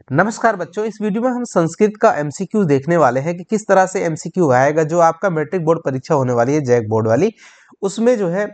नमस्कार बच्चों, इस वीडियो में हम संस्कृत का एमसीक्यू देखने वाले हैं कि किस तरह से एमसीक्यू आएगा। जो आपका मैट्रिक बोर्ड परीक्षा होने वाली है जैक बोर्ड वाली, उसमें जो है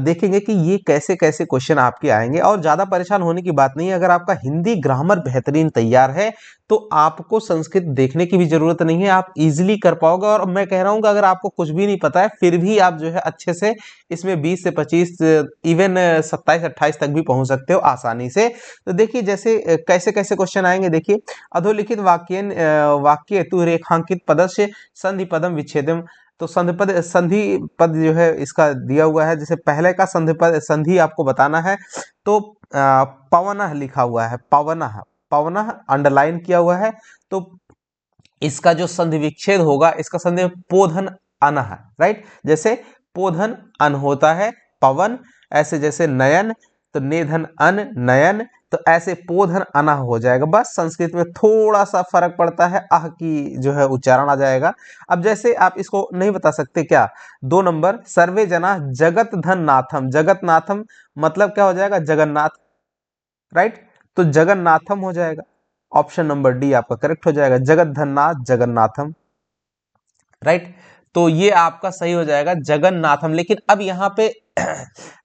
देखेंगे कि ये कैसे कैसे क्वेश्चन आपके आएंगे। और ज़्यादा परेशान होने की बात नहीं है। अगर आपका हिंदी ग्रामर बेहतरीन तैयार है तो आपको संस्कृत देखने की भी जरूरत नहीं है, आप इजीली कर पाओगे। और मैं कह रहा हूँ कि अगर आपको कुछ भी नहीं पता है फिर भी आप जो है अच्छे से इसमें 20 से 25 इवन 27-28 तक भी पहुंच सकते हो आसानी से। तो देखिए जैसे कैसे कैसे क्वेश्चन आएंगे। देखिए, अधोलिखित वाक्य तु रेखांकित पदस्य संधि पदम विच्छेदम। तो संधि पद जो है इसका दिया हुआ है। जैसे पहले का संधि आपको बताना है। तो पवनः लिखा हुआ है, पवनः पवनः अंडरलाइन किया हुआ है। तो इसका जो संधि विच्छेद होगा, इसका संधि पोधन अनः, राइट। जैसे पोधन अन होता है पवन, ऐसे जैसे नयन तो नेधन अन नयन, तो ऐसे पोधन अनः हो जाएगा। बस संस्कृत में थोड़ा सा फर्क पड़ता है, आह की जो है उच्चारण आ जाएगा। अब जैसे आप इसको नहीं बता सकते क्या, 2 नंबर सर्वे जना जगत धन नाथम। जगत नाथम मतलब क्या हो जाएगा, जगन्नाथ, राइट। तो जगन्नाथम हो जाएगा। ऑप्शन नंबर डी आपका करेक्ट हो जाएगा, जगत धननाथ जगन्नाथम, राइट। तो ये आपका सही हो जाएगा, जगन्नाथम। लेकिन अब यहाँ पे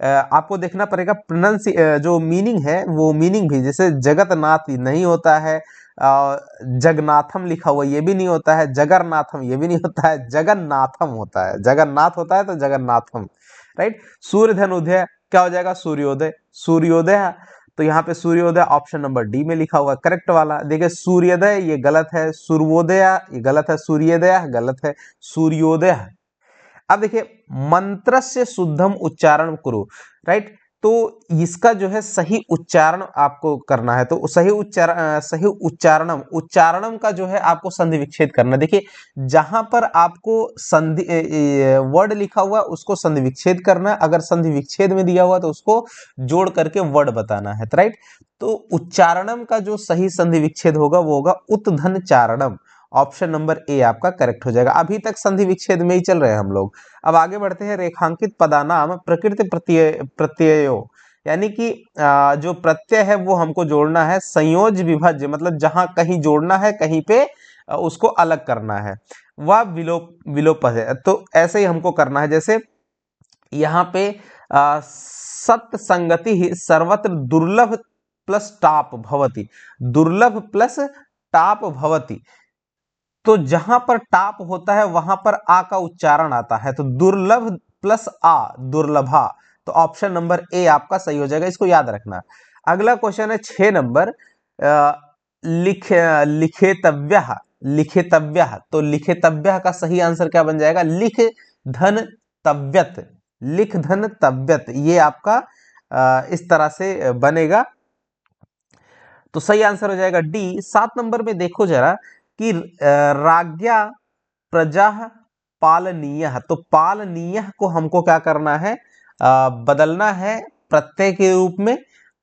आपको देखना पड़ेगा प्रोनाउंस, जो मीनिंग है वो मीनिंग भी। जैसे जगतनाथ नहीं होता है, जगन्नाथम लिखा हुआ ये भी नहीं होता है, जगन्नाथम ये भी नहीं होता है, जगन्नाथम होता है। जगन्नाथ होता है तो जगन्नाथम, राइट। सूर्य धन उदय क्या हो जाएगा, सूर्योदय। सूर्योदय, तो यहाँ पे सूर्योदय ऑप्शन नंबर डी में लिखा हुआ करेक्ट वाला। देखिए सूर्योदय ये गलत है, सूर्योदय ये गलत है, सूर्योदय गलत है, सूर्योदय। अब देखिए मंत्रस्य शुद्धम उच्चारण करो, राइट। तो इसका जो है सही उच्चारण आपको करना है। तो सही उच्चारणम का जो है आपको संधि विच्छेद करना है। देखिए जहां पर आपको संधि वर्ड लिखा हुआ है उसको संधि विच्छेद करना है। अगर संधि विच्छेद में दिया हुआ तो उसको जोड़ करके वर्ड बताना है, राइट। तो उच्चारणम का जो सही संधि विच्छेद होगा वो होगा उत्धन चारणम। ऑप्शन नंबर ए आपका करेक्ट हो जाएगा। अभी तक संधि विच्छेद में ही चल रहे हैं हम लोग। अब आगे बढ़ते हैं। रेखांकित पदानाम प्रकृति प्रत्ययो, यानी कि जो प्रत्यय है वो हमको जोड़ना है। संयोज विभाज्य मतलब जहां कहीं जोड़ना है कहीं पे उसको अलग करना है। वह विलोप है, तो ऐसे ही हमको करना है। जैसे यहाँ पे सत संगति ही सर्वत्र दुर्लभ प्लस टाप भवती, दुर्लभ प्लस टाप भवती। तो जहां पर टाप होता है वहां पर आ का उच्चारण आता है। तो दुर्लभ प्लस आ, दुर्लभा। तो ऑप्शन नंबर ए आपका सही हो जाएगा, इसको याद रखना। अगला क्वेश्चन है 6 नंबर, लिखेतव्य। लिखेतव्य, तो लिखेतव्य का सही आंसर क्या बन जाएगा, लिख धन तव्यत। लिख धन तव्यत ये आपका इस तरह से बनेगा। तो सही आंसर हो जाएगा डी। 7 नंबर में देखो जरा कि राज्ञा प्रजा पालनीय। तो पालनीय को हमको क्या करना है, बदलना है प्रत्यय के रूप में।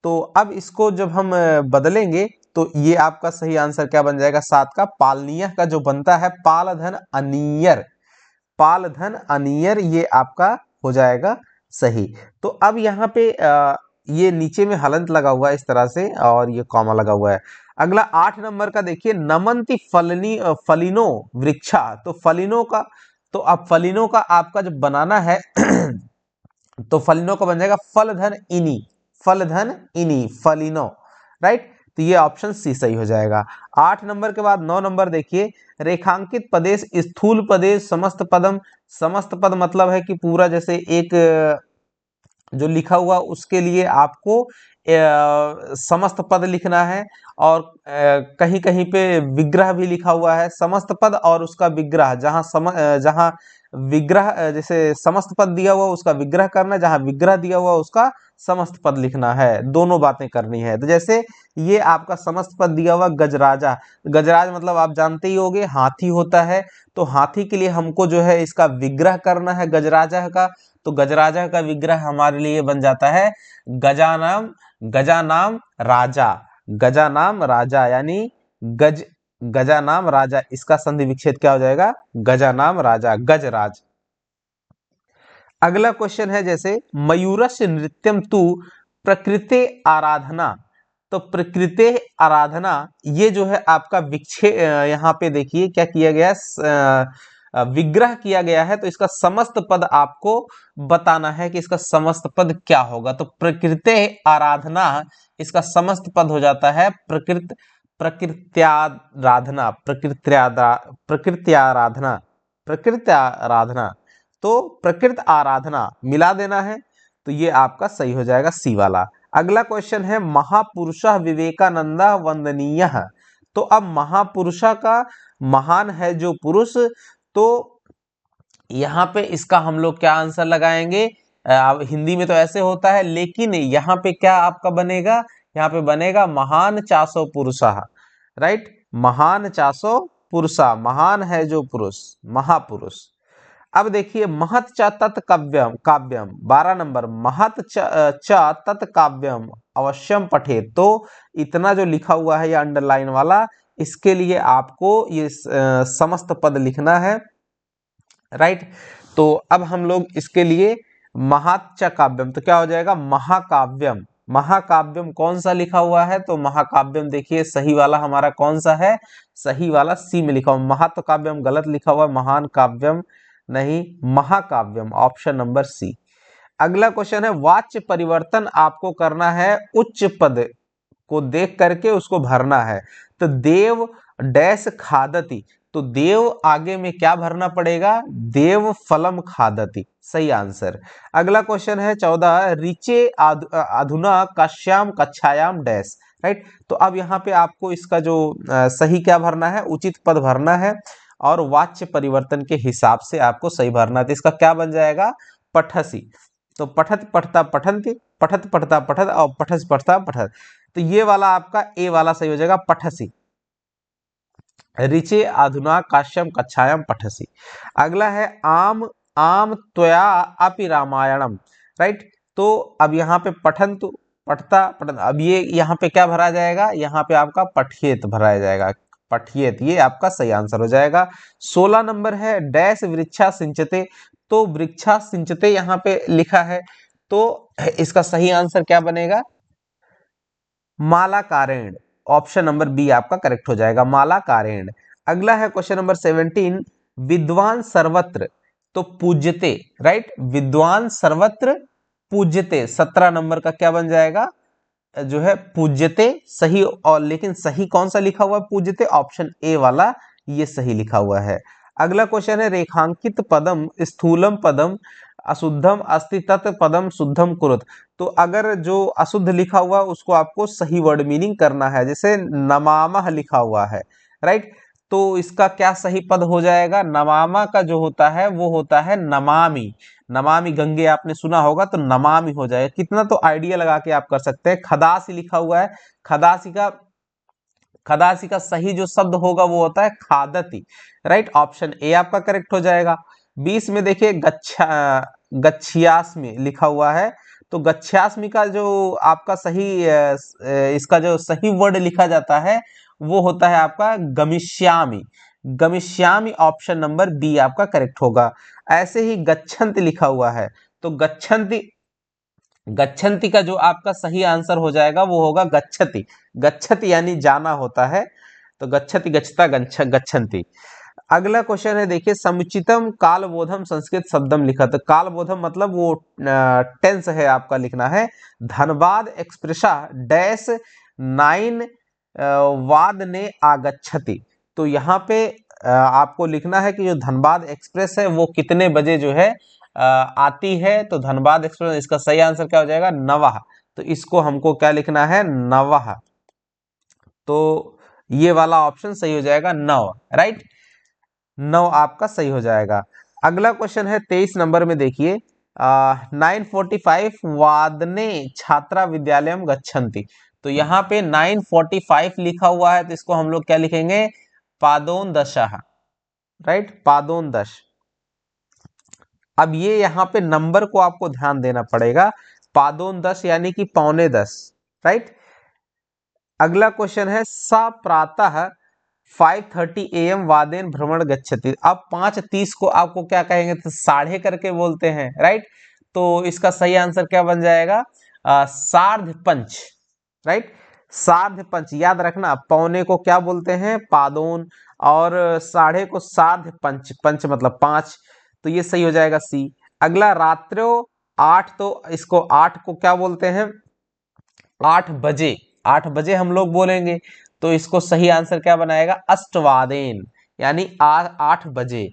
तो अब इसको जब हम बदलेंगे तो ये आपका सही आंसर क्या बन जाएगा, 7 का पालनीय का जो बनता है पालधन अनियर। पालधन अनियर ये आपका हो जाएगा सही। तो अब यहाँ पे ये नीचे में हलंत लगा हुआ है इस तरह से और ये कॉमा लगा हुआ है। अगला 8 नंबर का देखिए, नमंती फलिनो वृक्षा। तो फलिनो का, तो अब फलिनो का आपका जब बनाना है तो फलिनो का बन जाएगा फलधन इनी। फलधन इनी फलिनो, राइट। तो ये ऑप्शन सी सही हो जाएगा। 8 नंबर के बाद 9 नंबर देखिए, रेखांकित पदेश स्थूल पदेश समस्त पदम। समस्त पद मतलब है कि पूरा, जैसे एक जो लिखा हुआ उसके लिए आपको समस्त पद लिखना है। और कहीं कहीं पे विग्रह भी लिखा हुआ है। समस्त पद और उसका विग्रह, जहां विग्रह जैसे समस्त पद दिया हुआ उसका विग्रह करना, जहां विग्रह दिया हुआ उसका समस्त पद लिखना है। दोनों बातें करनी है। तो जैसे ये आपका समस्त पद दिया हुआ गजराजा। गजराज मतलब आप जानते ही होंगे हाथी होता है। तो हाथी के लिए हमको जो है इसका विग्रह करना है गजराजा का। तो गजराजा का विग्रह हमारे लिए बन जाता है गजानाम। गजानाम राजा। गजानाम राजा यानी गजानाम राजा। इसका संधि विच्छेद क्या हो जाएगा, गजानाम राजा, गजराज। अगला क्वेश्चन है जैसे मयूरस्य नृत्यम तु प्रकृति आराधना। तो प्रकृते आराधना, ये जो है आपका यहाँ पे देखिए क्या किया गया है, विग्रह किया गया है। तो इसका समस्त पद आपको बताना है कि इसका समस्त पद क्या होगा। तो प्रकृते आराधना, इसका समस्त पद हो जाता है प्रकृत्याराधना, प्रकृत्याराधना, प्रकृत्याराधना। तो प्रकृत आराधना मिला देना है, तो ये आपका सही हो जाएगा सी वाला। अगला क्वेश्चन है महापुरुषः विवेकानंदा वंदनीय। तो अब महापुरुषा का महान है जो पुरुष, तो यहाँ पे इसका हम लोग क्या आंसर लगाएंगे। अब हिंदी में तो ऐसे होता है, लेकिन यहाँ पे क्या आपका बनेगा, यहाँ पे बनेगा महान चासो पुरुषा, राइट। महान चासो पुरुषा, महान है जो पुरुष, महापुरुष। अब देखिए महत च तत् काव्यम, काव्यम 12 नंबर, महत च तत् काव्यम अवश्यम पठे। तो इतना जो लिखा हुआ है ये अंडरलाइन वाला, इसके लिए आपको ये समस्त पद लिखना है, राइट। तो अब हम लोग इसके लिए महत च काव्यम, तो क्या हो जाएगा महाकाव्यम। महाकाव्यम कौन सा लिखा हुआ है, तो महाकाव्यम देखिए सही वाला हमारा कौन सा है, सही वाला सी में लिखा हुआ। महाकाव्यम गलत लिखा हुआ है, महान काव्यम नहीं, महाकाव्यम, ऑप्शन नंबर सी। अगला क्वेश्चन है वाच्य परिवर्तन आपको करना है, उच्च पद को देख करके उसको भरना है। तो देव डैश खादती, तो देव आगे में क्या भरना पड़ेगा, देव फलम खादती, सही आंसर। अगला क्वेश्चन है 14, रिचे अधुना कश्याम कक्षायाम डैश, राइट। तो अब यहाँ पे आपको इसका जो सही क्या भरना है, उचित पद भरना है, और वाच्य परिवर्तन के हिसाब से आपको सही भरना है। तो इसका क्या बन जाएगा, पठसी। तो पठत पठता पठंती, पठत पठता पठत, और पठस पठता पठत। तो ये वाला आपका ए वाला सही हो जाएगा, पठसी। रिचे अधुना काश्यम कक्षायाम पठसी। अगला है आम आम त्वया अपि रामायणम, राइट। तो अब यहाँ पे पठंतु, पठता पठन, अब ये यहाँ पे क्या भरा जाएगा, यहाँ पे आपका पठियेत भराया जाएगा, पठियेत, ये आपका सही आंसर हो जाएगा। 16 नंबर है डैश वृक्षा सिंचते, तो वृक्षा सिंचते यहाँ पे लिखा है, तो इसका सही आंसर क्या बनेगा, मालाकारेण, ऑप्शन नंबर बी आपका करेक्ट हो जाएगा, मालाकारेण। अगला है क्वेश्चन नंबर 17, विद्वान सर्वत्र तो पूज्यते, राइट। विद्वान सर्वत्र पूज्यते, 17 नंबर का क्या बन जाएगा, जो है पूज्यते, सही। और लेकिन सही कौन सा लिखा हुआ है पूज्यते, ऑप्शन ए वाला ये सही लिखा हुआ है। अगला क्वेश्चन है रेखांकित पदम स्थूलम पदम अशुद्धम अस्ति तत् पदम शुद्धम कुरुत। तो अगर जो अशुद्ध लिखा हुआ उसको आपको सही वर्ड मीनिंग करना है, जैसे नमामह लिखा हुआ है, राइट। तो इसका क्या सही पद हो जाएगा, नमामा का जो होता है वो होता है नमामि। नमामि गंगे आपने सुना होगा, तो नमामि हो जाएगा। कितना तो आइडिया लगा के आप कर सकते हैं। खदासी लिखा हुआ है, खदासी का सही जो शब्द होगा वो होता है खादती, राइट। ऑप्शन ए आपका करेक्ट हो जाएगा। 20 में देखिए गच्छियास्मि लिखा हुआ है, तो गच्छ्यास्मि का जो आपका सही इसका जो सही वर्ड लिखा जाता है वो होता है आपका गमिष्यामि, गमिष्यामि, ऑप्शन नंबर बी आपका करेक्ट होगा। ऐसे ही गच्छन्ति लिखा हुआ है, तो गच्छन्ति, गच्छन्ति का जो आपका सही आंसर हो जाएगा वो होगा गच्छति, गच्छति यानी जाना होता है, तो गच्छति गच्छता गच्छन्ति। अगला क्वेश्चन है देखिए समुचितम कालबोधम संस्कृत शब्दम लिखा, तो कालबोधम मतलब वो टेंस है आपका लिखना है। धनबाद एक्सप्रेसा डैश 9 वाद ने आगच्छति, तो यहाँ पे आपको लिखना है कि जो धनबाद एक्सप्रेस है वो कितने बजे जो है आती है। तो धनबाद एक्सप्रेस, इसका सही आंसर क्या हो जाएगा, नवह। तो इसको हमको क्या लिखना है, नवह। तो ये वाला ऑप्शन सही हो जाएगा 9, राइट। 9 आपका सही हो जाएगा। अगला क्वेश्चन है 23 नंबर में देखिए 9:45 वादने छात्रा विद्यालयम गच्छन्ति, तो यहाँ पे 9:45 लिखा हुआ है, तो इसको हम लोग क्या लिखेंगे, पादोनदशः, राइट, पादोनदश। अब ये यहाँ पे नंबर को आपको ध्यान देना पड़ेगा, पादोनदश यानी कि 9:45, राइट। अगला क्वेश्चन है सा प्रातः 5:30 AM वादेन भ्रमण गच्छति। अब 5:30 को आपको क्या कहेंगे, तो साढ़े करके बोलते हैं, राइट। तो इसका सही आंसर क्या बन जाएगा, सार्ध पंच, राइट। सार्ध पंच, याद रखना पौने को क्या बोलते हैं, पादोन, और साढ़े को सार्ध पंच, पंच मतलब 5, तो ये सही हो जाएगा सी। अगला रात्रो 8, तो इसको 8 को क्या बोलते हैं, 8 बजे, 8 बजे हम लोग बोलेंगे, तो इसको सही आंसर क्या बनाएगा, अष्टवादेन, यानी 8 बजे,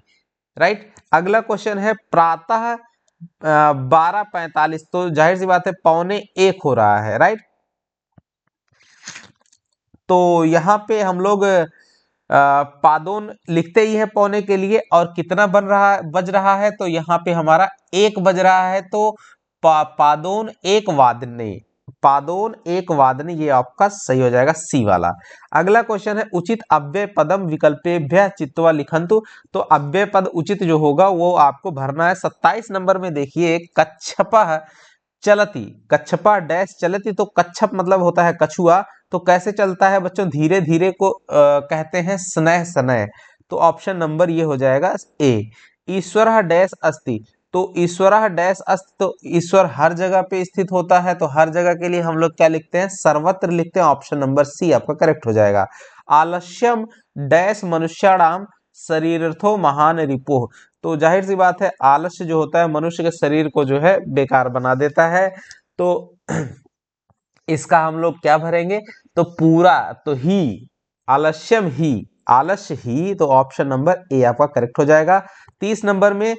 राइट। अगला क्वेश्चन है प्रातः 12:45, तो जाहिर सी बात है पौने 1 हो रहा है, राइट। तो यहाँ पे हम लोग पादोन लिखते ही है पौने के लिए, और कितना बज रहा है, तो यहाँ पे हमारा 1 बज रहा है, तो पादोन 1 वादने, पादोन 1 वादने, ये आपका सही हो जाएगा सी वाला। अगला क्वेश्चन है उचित अव्यय पदम विकल्पेभ्यः चित्वा लिखन्तु, तो अव्यय पद उचित जो होगा वो आपको भरना है। 27 नंबर में देखिए, कच्छपः चलती, कच्छपा डैश चलती, तो कच्छप मतलब होता है कछुआ, तो कैसे चलता है बच्चों, धीरे धीरे को कहते हैं स्नेह स्नेह, तो ऑप्शन नंबर ये हो जाएगा ए। ईश्वर डैश अस्ति, तो ईश्वर डैश अस्ति, तो ईश्वर हर जगह पे स्थित होता है, तो हर जगह के लिए हम लोग क्या लिखते हैं, सर्वत्र लिखते हैं, ऑप्शन नंबर सी आपका करेक्ट हो जाएगा। आलस्यम डैश मनुष्याणाम शरीरथो महान रिपुः, तो जाहिर सी बात है आलस्य जो होता है मनुष्य के शरीर को जो है बेकार बना देता है, तो इसका हम लोग क्या भरेंगे, तो पूरा, तो ही, आलस्यम ही, आलस्य ही, तो ऑप्शन नंबर ए आपका करेक्ट हो जाएगा। 30 नंबर में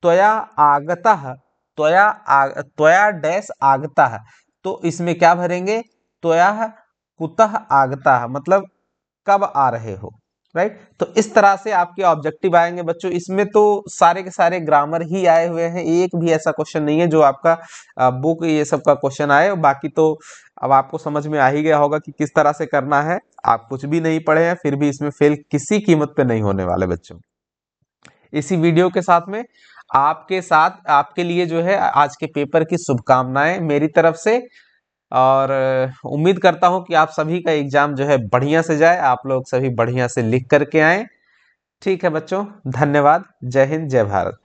त्वया आगतः, त्वया डैश आगतः, तो इसमें क्या भरेंगे, त्वया कुतः आगतः, मतलब कब आ रहे हो, राइट। तो इस तरह से आपके ऑब्जेक्टिव आएंगे बच्चों, इसमें तो सारे के सारे ग्रामर ही आए हुए हैं, एक भी ऐसा क्वेश्चन नहीं है जो आपका बुक ये सब का क्वेश्चन आए। बाकी तो अब आपको समझ में आ ही गया होगा कि किस तरह से करना है। आप कुछ भी नहीं पढ़े हैं फिर भी इसमें फेल किसी कीमत पे नहीं होने वाले बच्चों। इसी वीडियो के साथ में आपके साथ आपके लिए जो है आज के पेपर की शुभकामनाएं मेरी तरफ से, और उम्मीद करता हूं कि आप सभी का एग्जाम जो है बढ़िया से जाए, आप लोग सभी बढ़िया से लिख करके आए। ठीक है बच्चों, धन्यवाद। जय हिंद, जय भारत।